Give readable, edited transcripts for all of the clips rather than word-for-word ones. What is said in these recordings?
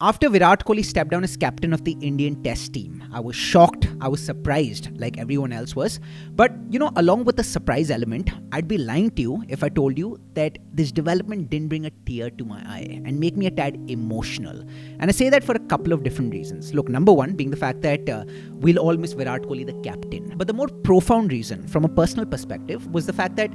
After Virat Kohli stepped down as captain of the Indian Test team, I was shocked, I was surprised like everyone else was. But along with the surprise element, I'd be lying to you if I told you that this development didn't bring a tear to my eye and make me a tad emotional. And I say that for a couple of different reasons. Look, number one being the fact that we'll all miss Virat Kohli, the captain. But the more profound reason from a personal perspective was the fact that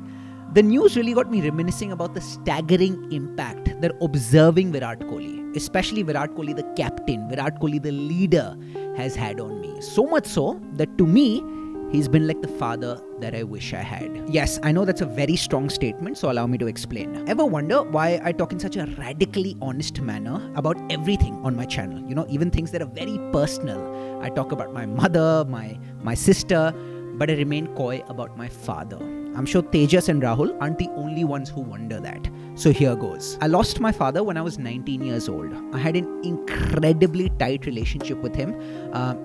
the news really got me reminiscing about the staggering impact that observing Virat Kohli, especially Virat Kohli the captain, Virat Kohli the leader, has had on me. So much so that to me, he's been like the father that I wish I had. Yes, I know that's a very strong statement, so allow me to explain. Ever wonder why I talk in such a radically honest manner about everything on my channel? Even things that are very personal. I talk about my mother, my sister, but I remain coy about my father. I'm sure Tejas and Rahul aren't the only ones who wonder that. So here goes. I lost my father when I was 19 years old. I had an incredibly tight relationship with him.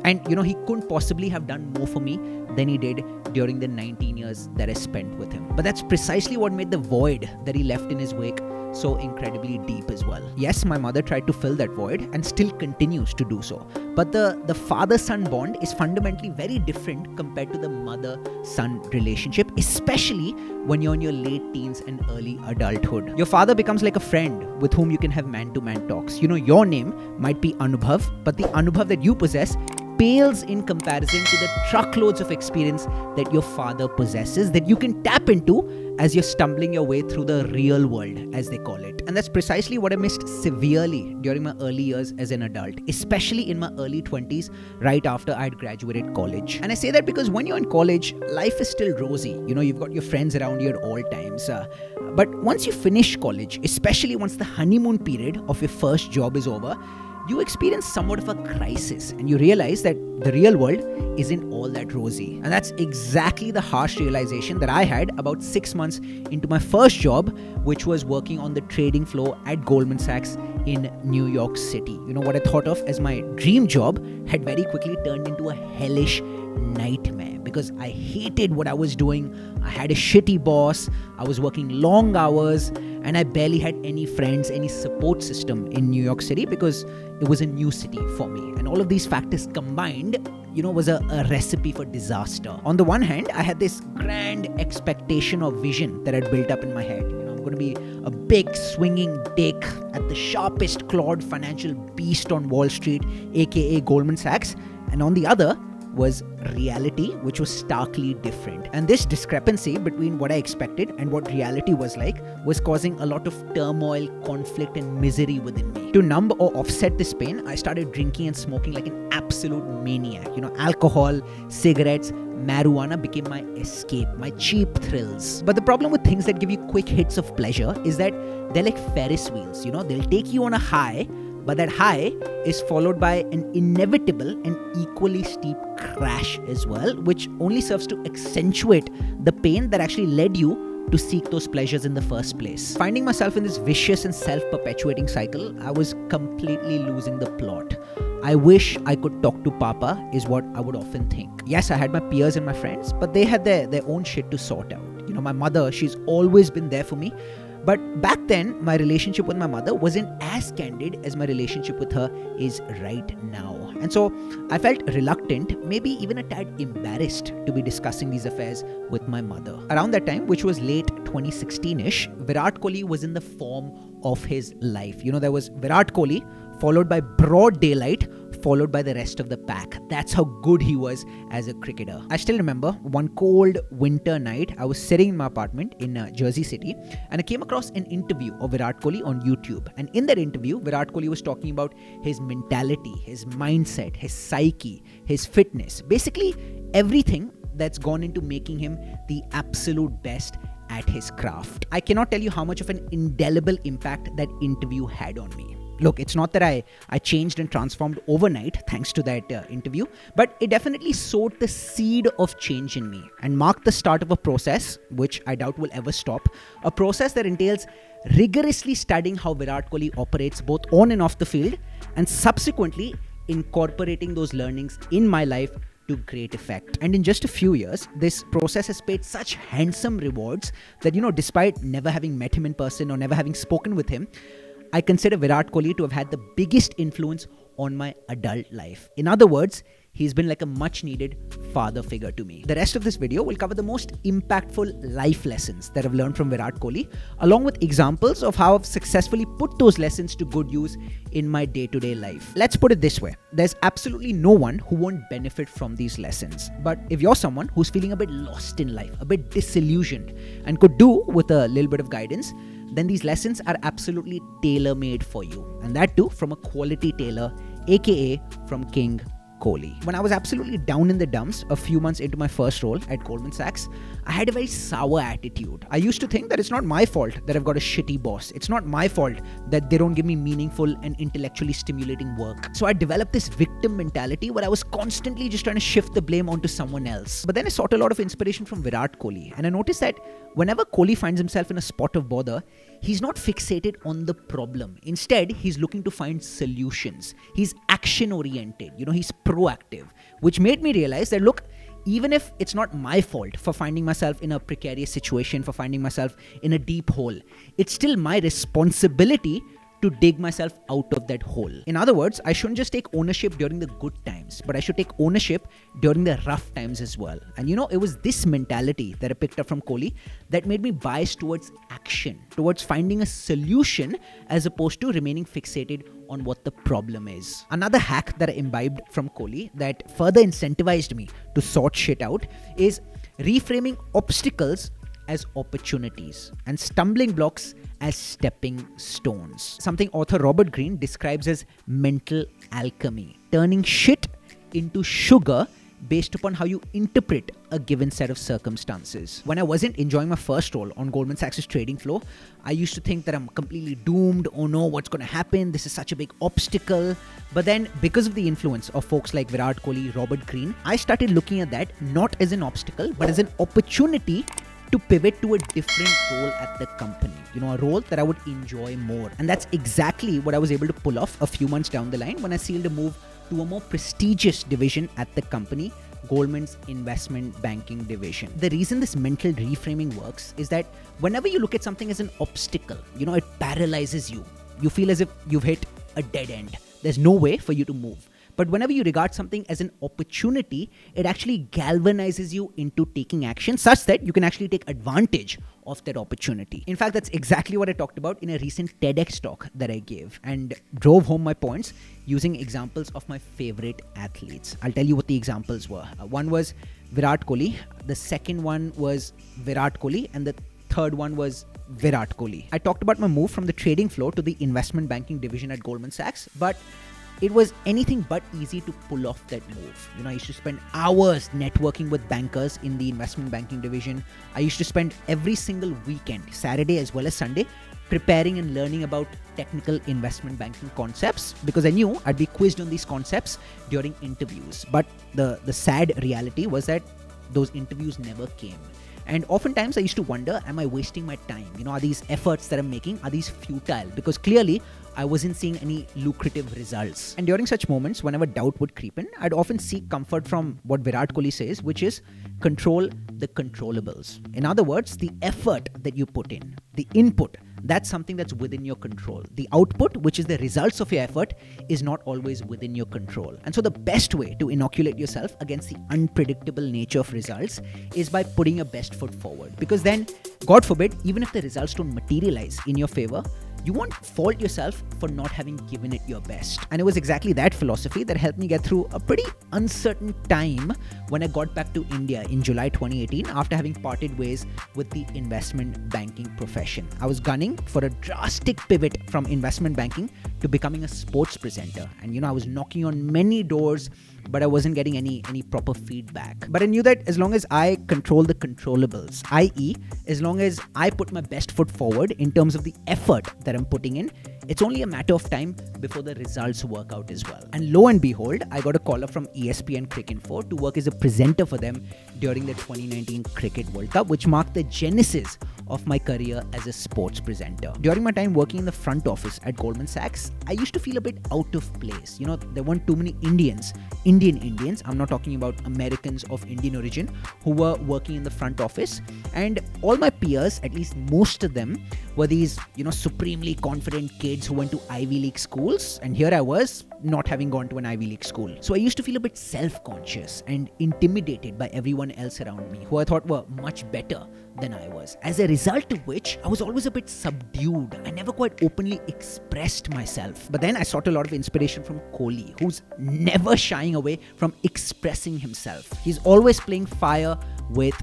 And he couldn't possibly have done more for me than he did during the 19 years that I spent with him. But that's precisely what made the void that he left in his wake so incredibly deep as well. Yes, my mother tried to fill that void and still continues to do so. But the father-son bond is fundamentally very different compared to the mother-son relationship, especially when you're in your late teens and early adulthood. Your father becomes like a friend with whom you can have man-to-man talks. Your name might be Anubhav, but the Anubhav that you possess pales in comparison to the truckloads of experience that your father possesses that you can tap into as you're stumbling your way through the real world, as they call it. And that's precisely what I missed severely during my early years as an adult, especially in my early 20s, right after I'd graduated college. And I say that because when you're in college, life is still rosy. You've got your friends around you at all times. But once you finish college, especially once the honeymoon period of your first job is over, you experience somewhat of a crisis and you realize that the real world isn't all that rosy. And that's exactly the harsh realization that I had about 6 months into my first job, which was working on the trading floor at Goldman Sachs in New York City. What I thought of as my dream job had very quickly turned into a hellish nightmare because I hated what I was doing. I had a shitty boss, I was working long hours, and I barely had any friends, any support system in New York City because it was a new city for me. And all of these factors combined, was a recipe for disaster. On the one hand, I had this grand expectation or vision that I'd built up in my head. I'm going to be a big swinging dick at the sharpest clawed financial beast on Wall Street, aka Goldman Sachs. And on the other was reality, which was starkly different. And this discrepancy between what I expected and what reality was like was causing a lot of turmoil, conflict, and misery within me. To numb or offset this pain, I started drinking and smoking like an absolute maniac. Alcohol, cigarettes, marijuana became my escape, my cheap thrills. But the problem with things that give you quick hits of pleasure is that they're like Ferris wheels. They'll take you on a high, but that high is followed by an inevitable and equally steep crash as well, which only serves to accentuate the pain that actually led you to seek those pleasures in the first place. Finding myself in this vicious and self-perpetuating cycle, I was completely losing the plot. I wish I could talk to Papa is what I would often think. Yes, I had my peers and my friends, but they had their own shit to sort out. My mother, she's always been there for me. But back then, my relationship with my mother wasn't as candid as my relationship with her is right now. And so I felt reluctant, maybe even a tad embarrassed to be discussing these affairs with my mother. Around that time, which was late 2016-ish, Virat Kohli was in the form of his life. There was Virat Kohli, followed by broad daylight, followed by the rest of the pack. That's how good he was as a cricketer. I still remember one cold winter night, I was sitting in my apartment in Jersey City and I came across an interview of Virat Kohli on YouTube. And in that interview, Virat Kohli was talking about his mentality, his mindset, his psyche, his fitness, basically everything that's gone into making him the absolute best at his craft. I cannot tell you how much of an indelible impact that interview had on me. Look, it's not that I changed and transformed overnight thanks to that interview, but it definitely sowed the seed of change in me and marked the start of a process, which I doubt will ever stop, a process that entails rigorously studying how Virat Kohli operates both on and off the field and subsequently incorporating those learnings in my life to great effect. And in just a few years, this process has paid such handsome rewards that, despite never having met him in person or never having spoken with him, I consider Virat Kohli to have had the biggest influence on my adult life. In other words, he's been like a much needed father figure to me. The rest of this video will cover the most impactful life lessons that I've learned from Virat Kohli, along with examples of how I've successfully put those lessons to good use in my day-to-day life. Let's put it this way. There's absolutely no one who won't benefit from these lessons. But if you're someone who's feeling a bit lost in life, a bit disillusioned, and could do with a little bit of guidance, then these lessons are absolutely tailor-made for you. And that too from a quality tailor, aka from King Kohli. When I was absolutely down in the dumps a few months into my first role at Goldman Sachs, I had a very sour attitude. I used to think that it's not my fault that I've got a shitty boss. It's not my fault that they don't give me meaningful and intellectually stimulating work. So I developed this victim mentality where I was constantly just trying to shift the blame onto someone else. But then I sought a lot of inspiration from Virat Kohli, and I noticed that whenever Kohli finds himself in a spot of bother, he's not fixated on the problem. Instead, he's looking to find solutions. He's action-oriented. He's proactive, which made me realize that, look, even if it's not my fault for finding myself in a precarious situation, for finding myself in a deep hole, it's still my responsibility to dig myself out of that hole. In other words, I shouldn't just take ownership during the good times, but I should take ownership during the rough times as well. And it was this mentality that I picked up from Kohli that made me bias towards action, towards finding a solution as opposed to remaining fixated on what the problem is. Another hack that I imbibed from Kohli that further incentivized me to sort shit out is reframing obstacles as opportunities and stumbling blocks as stepping stones. Something author Robert Greene describes as mental alchemy, turning shit into sugar based upon how you interpret a given set of circumstances. When I wasn't enjoying my first role on Goldman Sachs' trading floor, I used to think that I'm completely doomed. Oh no, what's going to happen? This is such a big obstacle. But then, because of the influence of folks like Virat Kohli, Robert Greene, I started looking at that not as an obstacle, but as an opportunity to pivot to a different role at the company, a role that I would enjoy more. And that's exactly what I was able to pull off a few months down the line when I sealed a move to a more prestigious division at the company, Goldman's investment banking division. The reason this mental reframing works is that whenever you look at something as an obstacle, it paralyzes you. You feel as if you've hit a dead end. There's no way for you to move. But whenever you regard something as an opportunity, it actually galvanizes you into taking action such that you can actually take advantage of that opportunity. In fact, that's exactly what I talked about in a recent TEDx talk that I gave and drove home my points using examples of my favorite athletes. I'll tell you what the examples were. One was Virat Kohli. The second one was Virat Kohli. And the third one was Virat Kohli. I talked about my move from the trading floor to the investment banking division at Goldman Sachs, but it was anything but easy to pull off that move. I used to spend hours networking with bankers in the investment banking division. I used to spend every single weekend, Saturday as well as Sunday, preparing and learning about technical investment banking concepts because I knew I'd be quizzed on these concepts during interviews. But the sad reality was that those interviews never came. And oftentimes I used to wonder, am I wasting my time? Are these efforts that I'm making, are these futile? Because clearly I wasn't seeing any lucrative results. And during such moments, whenever doubt would creep in, I'd often seek comfort from what Virat Kohli says, which is control the controllables. In other words, the effort that you put in, the input, that's something that's within your control. The output, which is the results of your effort, is not always within your control. And so the best way to inoculate yourself against the unpredictable nature of results is by putting your best foot forward. Because then, God forbid, even if the results don't materialize in your favor, you won't fault yourself for not having given it your best. And it was exactly that philosophy that helped me get through a pretty uncertain time when I got back to India in July 2018 after having parted ways with the investment banking profession. I was gunning for a drastic pivot from investment banking to becoming a sports presenter. And I was knocking on many doors, but I wasn't getting any proper feedback. But I knew that as long as I control the controllables, i.e., as long as I put my best foot forward in terms of the effort that I'm putting in, it's only a matter of time before the results work out as well. And lo and behold, I got a call up from ESPN Cricinfo to work as a presenter for them during the 2019 Cricket World Cup, which marked the genesis of my career as a sports presenter. During my time working in the front office at Goldman Sachs, I used to feel a bit out of place. There weren't too many Indian Indians, I'm not talking about Americans of Indian origin, who were working in the front office. And all my peers, at least most of them, were these, supremely confident, kids who went to Ivy League schools, and here I was, not having gone to an Ivy League school. So I used to feel a bit self-conscious and intimidated by everyone else around me, who I thought were much better than I was. As a result of which, I was always a bit subdued. I never quite openly expressed myself. But then I sought a lot of inspiration from Kohli, who's never shying away from expressing himself. He's always playing fire with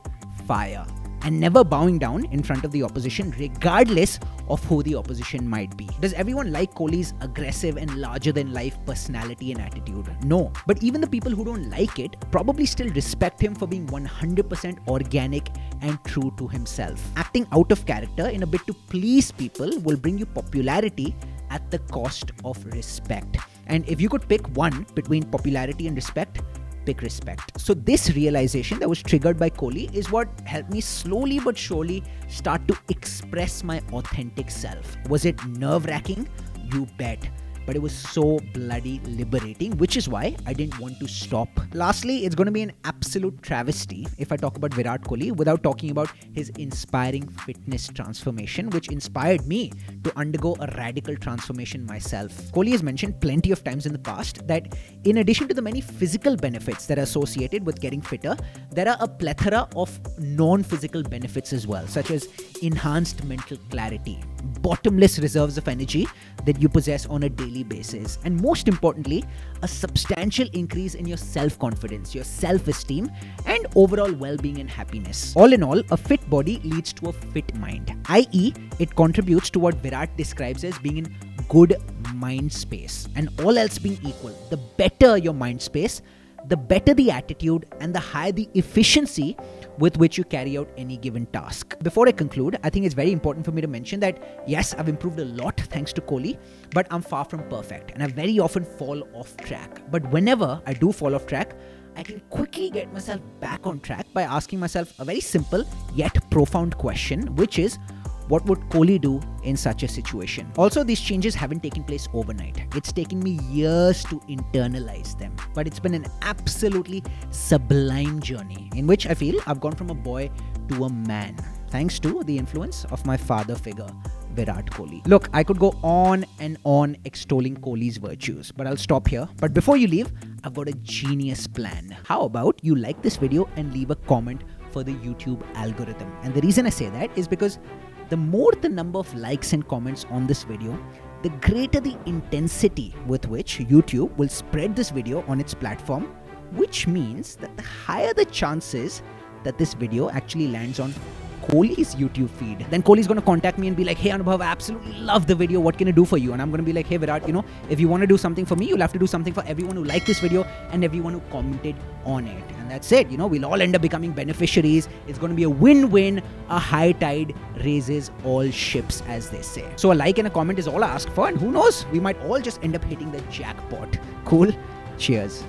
fire and never bowing down in front of the opposition, regardless of who the opposition might be. Does everyone like Kohli's aggressive and larger-than-life personality and attitude? No. But even the people who don't like it probably still respect him for being 100% organic and true to himself. Acting out of character in a bit to please people will bring you popularity at the cost of respect. And if you could pick one between popularity and respect, pick respect. So this realization that was triggered by Kohli is what helped me slowly but surely start to express my authentic self. Was it nerve-wracking? You bet. But it was so bloody liberating, which is why I didn't want to stop. Lastly, it's going to be an absolute travesty if I talk about Virat Kohli without talking about his inspiring fitness transformation, which inspired me to undergo a radical transformation myself. Kohli has mentioned plenty of times in the past that in addition to the many physical benefits that are associated with getting fitter, there are a plethora of non-physical benefits as well, such as enhanced mental clarity, bottomless reserves of energy that you possess on a daily basis, and most importantly, a substantial increase in your self-confidence, your self-esteem, and overall well-being and happiness. All in all, a fit body leads to a fit mind, i.e., it contributes to what Virat describes as being in good mind space. And all else being equal, the better your mind space, the better the attitude and the higher the efficiency with which you carry out any given task. Before I conclude, I think it's very important for me to mention that yes, I've improved a lot thanks to Kohli, but I'm far from perfect and I very often fall off track. But whenever I do fall off track, I can quickly get myself back on track by asking myself a very simple yet profound question, which is, what would Kohli do in such a situation? Also, these changes haven't taken place overnight. It's taken me years to internalize them. But it's been an absolutely sublime journey in which I feel I've gone from a boy to a man, thanks to the influence of my father figure, Virat Kohli. Look, I could go on and on extolling Kohli's virtues, but I'll stop here. But before you leave, I've got a genius plan. How about you like this video and leave a comment for the YouTube algorithm? And the reason I say that is because the more the number of likes and comments on this video, the greater the intensity with which YouTube will spread this video on its platform, which means that the higher the chances that this video actually lands on Kohli's YouTube feed. Then Kohli's going to contact me and be like, hey Anubhav, I absolutely love the video. What can I do for you? And I'm going to be like, hey Virat, if you want to do something for me, you'll have to do something for everyone who liked this video and everyone who commented on it. And that's it. We'll all end up becoming beneficiaries. It's going to be a win-win. A high tide raises all ships, as they say. So a like and a comment is all I ask for. And who knows, we might all just end up hitting the jackpot. Cool. Cheers.